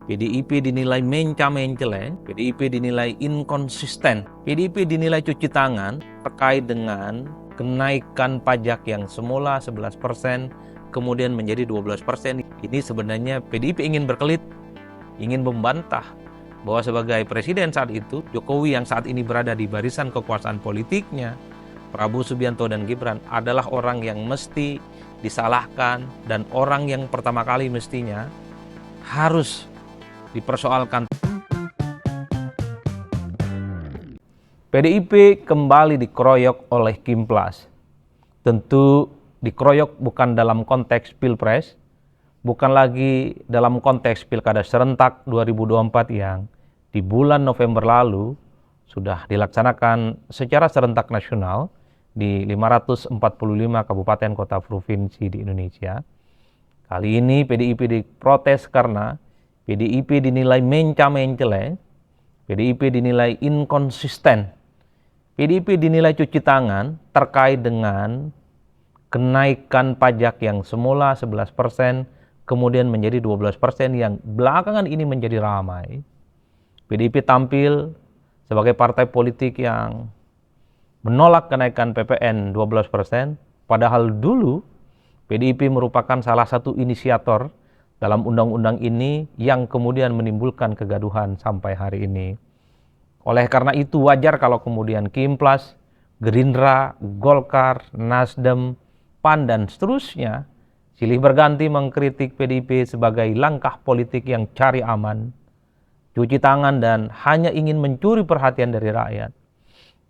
PDIP dinilai mencela-mencela, PDIP dinilai inkonsisten, PDIP dinilai cuci tangan terkait dengan kenaikan pajak yang semula 11% kemudian menjadi 12%. Ini sebenarnya PDIP ingin berkelit, ingin membantah bahwa sebagai presiden saat itu, Jokowi yang saat ini berada di barisan kekuasaan politiknya, Prabowo Subianto dan Gibran adalah orang yang mesti disalahkan dan orang yang pertama kali mestinya harus dipersoalkan. PDIP kembali dikeroyok oleh Kimplas. Tentu dikeroyok bukan dalam konteks Pilpres, bukan lagi dalam konteks Pilkada serentak 2024 yang di bulan November lalu sudah dilaksanakan secara serentak nasional di 545 kabupaten kota provinsi di Indonesia. Kali ini PDIP diprotes karena PDIP dinilai mencela-mencela, PDIP dinilai inkonsisten, PDIP dinilai cuci tangan terkait dengan kenaikan pajak yang semula 11% kemudian menjadi 12% yang belakangan ini menjadi ramai. PDIP tampil sebagai partai politik yang menolak kenaikan PPN 12%, padahal dulu PDIP merupakan salah satu inisiator dalam undang-undang ini yang kemudian menimbulkan kegaduhan sampai hari ini. Oleh karena itu wajar kalau kemudian Kimplas, Gerindra, Golkar, Nasdem, PAN dan seterusnya silih berganti mengkritik PDIP sebagai langkah politik yang cari aman, cuci tangan dan hanya ingin mencuri perhatian dari rakyat.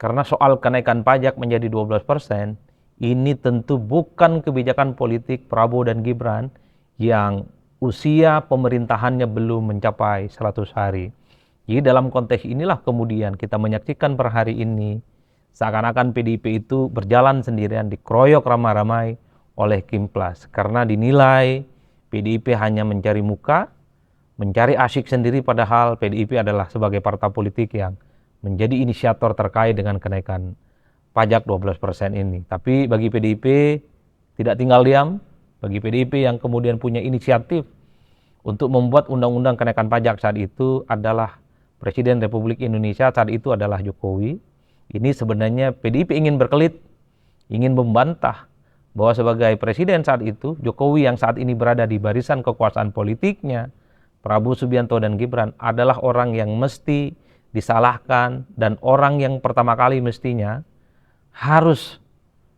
Karena soal kenaikan pajak menjadi 12%, ini tentu bukan kebijakan politik Prabowo dan Gibran yang usia pemerintahannya belum mencapai 100 hari. Jadi dalam konteks inilah kemudian kita menyaksikan per hari ini seakan-akan PDIP itu berjalan sendirian dikeroyok ramai-ramai oleh Kimplas. Karena dinilai PDIP hanya mencari muka, mencari asyik sendiri, padahal PDIP adalah sebagai partai politik yang menjadi inisiator terkait dengan kenaikan pajak 12% ini. Tapi bagi PDIP tidak tinggal diam, bagi PDIP yang kemudian punya inisiatif untuk membuat undang-undang kenaikan pajak saat itu adalah Presiden Republik Indonesia saat itu adalah Jokowi. Ini sebenarnya PDIP ingin berkelit, ingin membantah bahwa sebagai presiden saat itu, Jokowi yang saat ini berada di barisan kekuasaan politiknya, Prabowo Subianto dan Gibran adalah orang yang mesti disalahkan dan orang yang pertama kali mestinya harus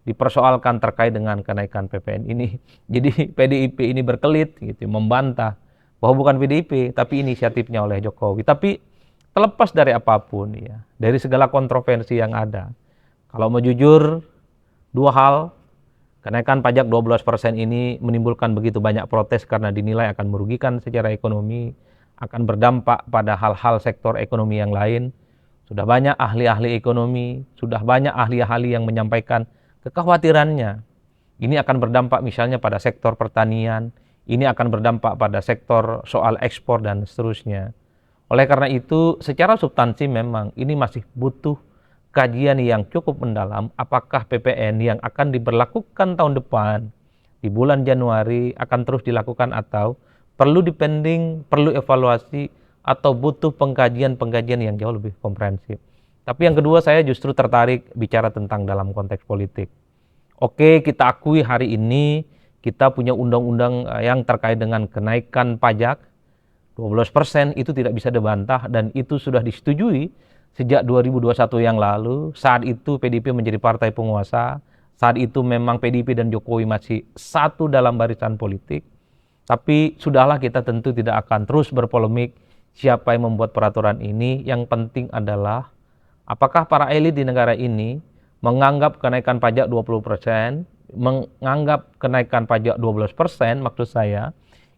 dipersoalkan terkait dengan kenaikan PPN ini. Jadi PDIP ini berkelit gitu, membantah bahwa bukan PDIP tapi inisiatifnya oleh Jokowi. Tapi terlepas dari apapun ya, dari segala kontroversi yang ada, kalau mau jujur, dua hal, kenaikan pajak 12% ini menimbulkan begitu banyak protes karena dinilai akan merugikan secara ekonomi, akan berdampak pada hal-hal sektor ekonomi yang lain. Sudah banyak ahli-ahli ekonomi, sudah banyak ahli-ahli yang menyampaikan kekhawatirannya. Ini akan berdampak misalnya pada sektor pertanian, ini akan berdampak pada sektor soal ekspor dan seterusnya. Oleh karena itu, secara substansi memang ini masih butuh kajian yang cukup mendalam apakah PPN yang akan diberlakukan tahun depan di bulan Januari akan terus dilakukan atau perlu dipending, perlu evaluasi, atau butuh pengkajian-pengkajian yang jauh lebih komprehensif. Tapi yang kedua, saya justru tertarik bicara tentang dalam konteks politik. Oke, kita akui hari ini kita punya undang-undang yang terkait dengan kenaikan pajak 12% itu tidak bisa dibantah dan itu sudah disetujui sejak 2021 yang lalu. Saat itu PDIP menjadi partai penguasa, saat itu memang PDIP dan Jokowi masih satu dalam barisan politik. Tapi sudahlah, kita tentu tidak akan terus berpolemik siapa yang membuat peraturan ini. Yang penting adalah apakah para elit di negara ini menganggap kenaikan pajak 20%, menganggap kenaikan pajak 12% maksud saya,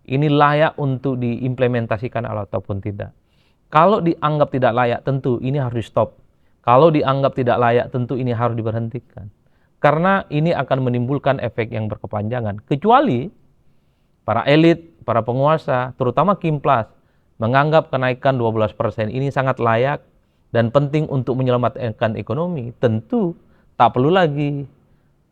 ini layak untuk diimplementasikan ataupun tidak. Kalau dianggap tidak layak, tentu ini harus di stop. Kalau dianggap tidak layak, tentu ini harus diberhentikan. Karena ini akan menimbulkan efek yang berkepanjangan. Kecuali para elit, para penguasa, terutama Kimplas, menganggap kenaikan 12% ini sangat layak dan penting untuk menyelamatkan ekonomi. Tentu tak perlu lagi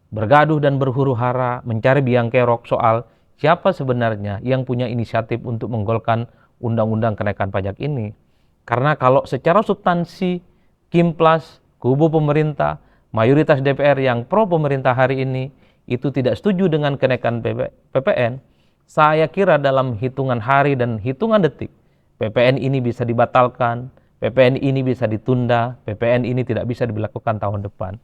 bergaduh dan berhuru-hara mencari biang kerok soal siapa sebenarnya yang punya inisiatif untuk menggolkan undang-undang kenaikan pajak ini. Karena kalau secara substansi, Kimplas, kubu pemerintah, mayoritas DPR yang pro pemerintah hari ini, itu tidak setuju dengan kenaikan PPN, saya kira dalam hitungan hari dan hitungan detik, PPN ini bisa dibatalkan, PPN ini bisa ditunda, PPN ini tidak bisa diberlakukan tahun depan.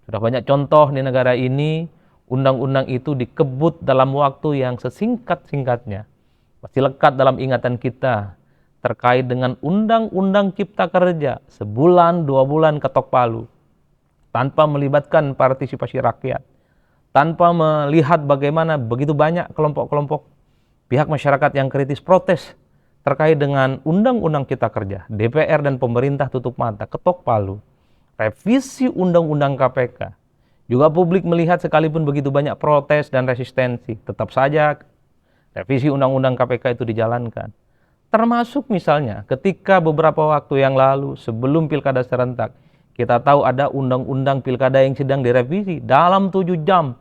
Sudah banyak contoh di negara ini, undang-undang itu dikebut dalam waktu yang sesingkat-singkatnya. Masih lekat dalam ingatan kita terkait dengan Undang-Undang Cipta Kerja, sebulan, 2 bulan ketok palu, tanpa melibatkan partisipasi rakyat, tanpa melihat bagaimana begitu banyak kelompok-kelompok pihak masyarakat yang kritis protes terkait dengan Undang-Undang Cipta Kerja. DPR dan pemerintah tutup mata, ketok palu. Revisi Undang-Undang KPK. Juga publik melihat sekalipun begitu banyak protes dan resistensi, tetap saja revisi Undang-Undang KPK itu dijalankan. Termasuk misalnya ketika beberapa waktu yang lalu sebelum pilkada serentak, kita tahu ada undang-undang pilkada yang sedang direvisi dalam 7 jam.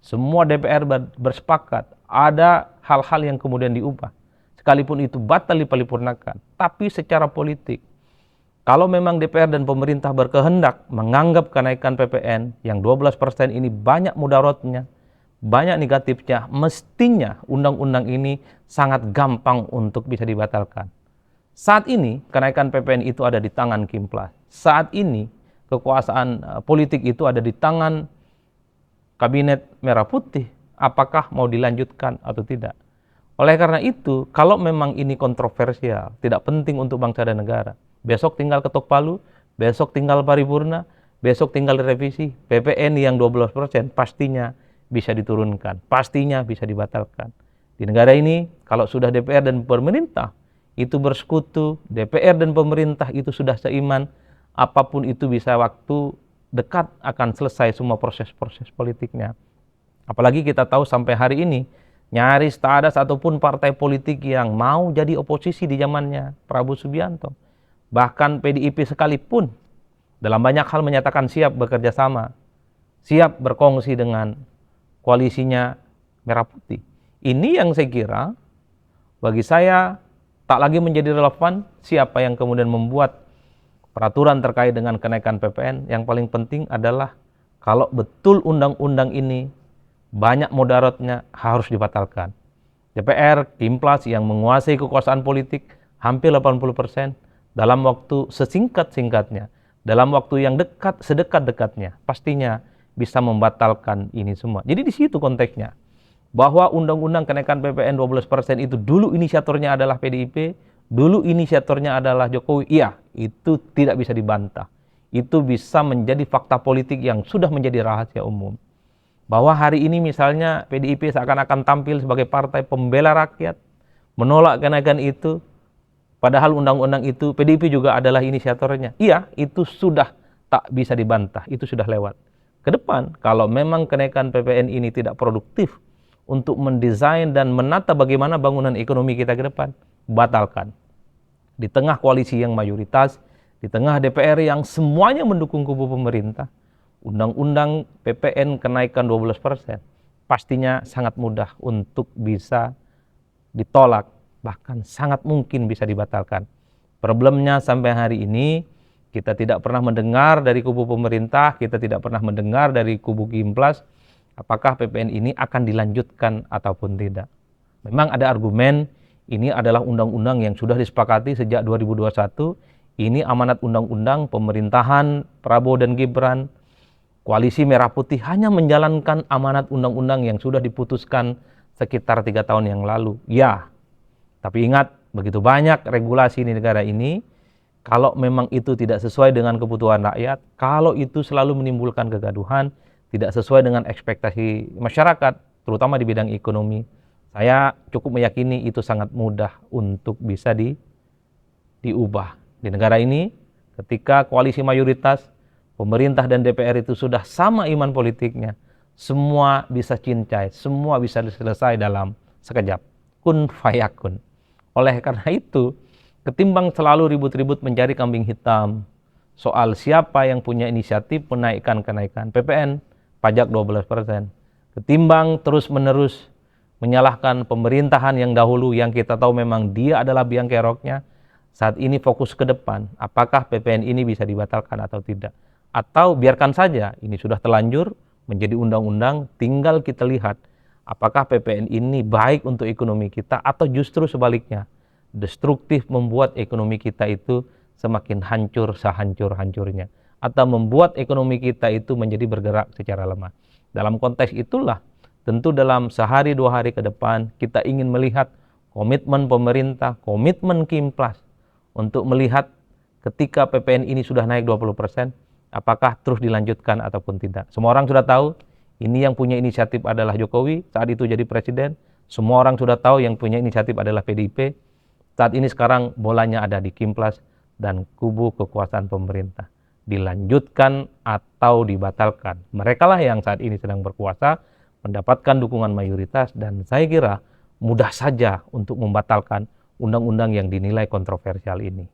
Semua DPR bersepakat, ada hal-hal yang kemudian diubah. Sekalipun itu batal diparipurnakan. Tapi secara politik, kalau memang DPR dan pemerintah berkehendak menganggap kenaikan PPN yang 12% ini banyak mudaratnya, banyak negatifnya, mestinya undang-undang ini sangat gampang untuk bisa dibatalkan. Saat ini kenaikan PPN itu ada di tangan Kimplas. Saat ini kekuasaan politik itu ada di tangan Kabinet Merah Putih. Apakah mau dilanjutkan atau tidak? Oleh karena itu, kalau memang ini kontroversial, tidak penting untuk bangsa dan negara, besok tinggal ketok palu, besok tinggal paripurna, besok tinggal direvisi. PPN yang 12% pastinya bisa diturunkan, pastinya bisa dibatalkan. Di negara ini, kalau sudah DPR dan pemerintah itu bersekutu, DPR dan pemerintah itu sudah seiman, apapun itu bisa waktu dekat akan selesai semua proses-proses politiknya. Apalagi kita tahu sampai hari ini, nyaris tak ada satupun partai politik yang mau jadi oposisi di zamannya Prabowo Subianto. Bahkan PDIP sekalipun dalam banyak hal menyatakan siap bekerja sama, siap berkongsi dengan koalisinya Merah Putih. Ini yang saya kira bagi saya tak lagi menjadi relevan siapa yang kemudian membuat peraturan terkait dengan kenaikan PPN. Yang paling penting adalah kalau betul undang-undang ini banyak mudaratnya harus dibatalkan. DPR, Kimplas yang menguasai kekuasaan politik hampir 80% dalam waktu sesingkat-singkatnya, dalam waktu yang dekat, sedekat-dekatnya, pastinya bisa membatalkan ini semua. Jadi di situ konteksnya. Bahwa undang-undang kenaikan PPN 12% itu dulu inisiatornya adalah PDIP, dulu inisiatornya adalah Jokowi. Iya, itu tidak bisa dibantah. Itu bisa menjadi fakta politik yang sudah menjadi rahasia umum. Bahwa hari ini misalnya PDIP seakan-akan tampil sebagai partai pembela rakyat, menolak kenaikan itu, padahal undang-undang itu PDIP juga adalah inisiatornya. Iya, itu sudah tak bisa dibantah, itu sudah lewat. Ke depan, kalau memang kenaikan PPN ini tidak produktif untuk mendesain dan menata bagaimana bangunan ekonomi kita ke depan, batalkan. Di tengah koalisi yang mayoritas, di tengah DPR yang semuanya mendukung kubu pemerintah, undang-undang PPN kenaikan 12%, pastinya sangat mudah untuk bisa ditolak, bahkan sangat mungkin bisa dibatalkan. Problemnya sampai hari ini, kita tidak pernah mendengar dari kubu pemerintah, kita tidak pernah mendengar dari kubu Kimplas, apakah PPN ini akan dilanjutkan ataupun tidak. Memang ada argumen, ini adalah undang-undang yang sudah disepakati sejak 2021, ini amanat undang-undang pemerintahan Prabowo dan Gibran, koalisi Merah Putih hanya menjalankan amanat undang-undang yang sudah diputuskan sekitar 3 tahun yang lalu. Ya, tapi ingat, begitu banyak regulasi di negara ini, kalau memang itu tidak sesuai dengan kebutuhan rakyat, kalau itu selalu menimbulkan kegaduhan, tidak sesuai dengan ekspektasi masyarakat, terutama di bidang ekonomi, saya cukup meyakini itu sangat mudah untuk bisa diubah. Di negara ini, ketika koalisi mayoritas, pemerintah dan DPR itu sudah sama iman politiknya, semua bisa cincai, semua bisa selesai dalam sekejap. Kun fayakun. Oleh karena itu, ketimbang selalu ribut-ribut mencari kambing hitam soal siapa yang punya inisiatif menaikkan kenaikan PPN, pajak 12%. Ketimbang terus-menerus menyalahkan pemerintahan yang dahulu yang kita tahu memang dia adalah biang keroknya. Saat ini fokus ke depan, apakah PPN ini bisa dibatalkan atau tidak. Atau biarkan saja, ini sudah terlanjur menjadi undang-undang, tinggal kita lihat apakah PPN ini baik untuk ekonomi kita atau justru sebaliknya, destruktif membuat ekonomi kita itu semakin hancur sehancur-hancurnya. Atau membuat ekonomi kita itu menjadi bergerak secara lemah. Dalam konteks itulah, tentu dalam sehari dua hari ke depan kita ingin melihat komitmen pemerintah, komitmen Kimplas untuk melihat ketika PPN ini sudah naik 20%, apakah terus dilanjutkan ataupun tidak. Semua orang sudah tahu, ini yang punya inisiatif adalah Jokowi, saat itu jadi presiden. Semua orang sudah tahu yang punya inisiatif adalah PDIP. Saat ini sekarang bolanya ada di Kimplas dan kubu kekuasaan pemerintah. Dilanjutkan atau dibatalkan. Mereka lah yang saat ini sedang berkuasa, mendapatkan dukungan mayoritas, dan saya kira mudah saja untuk membatalkan undang-undang yang dinilai kontroversial ini.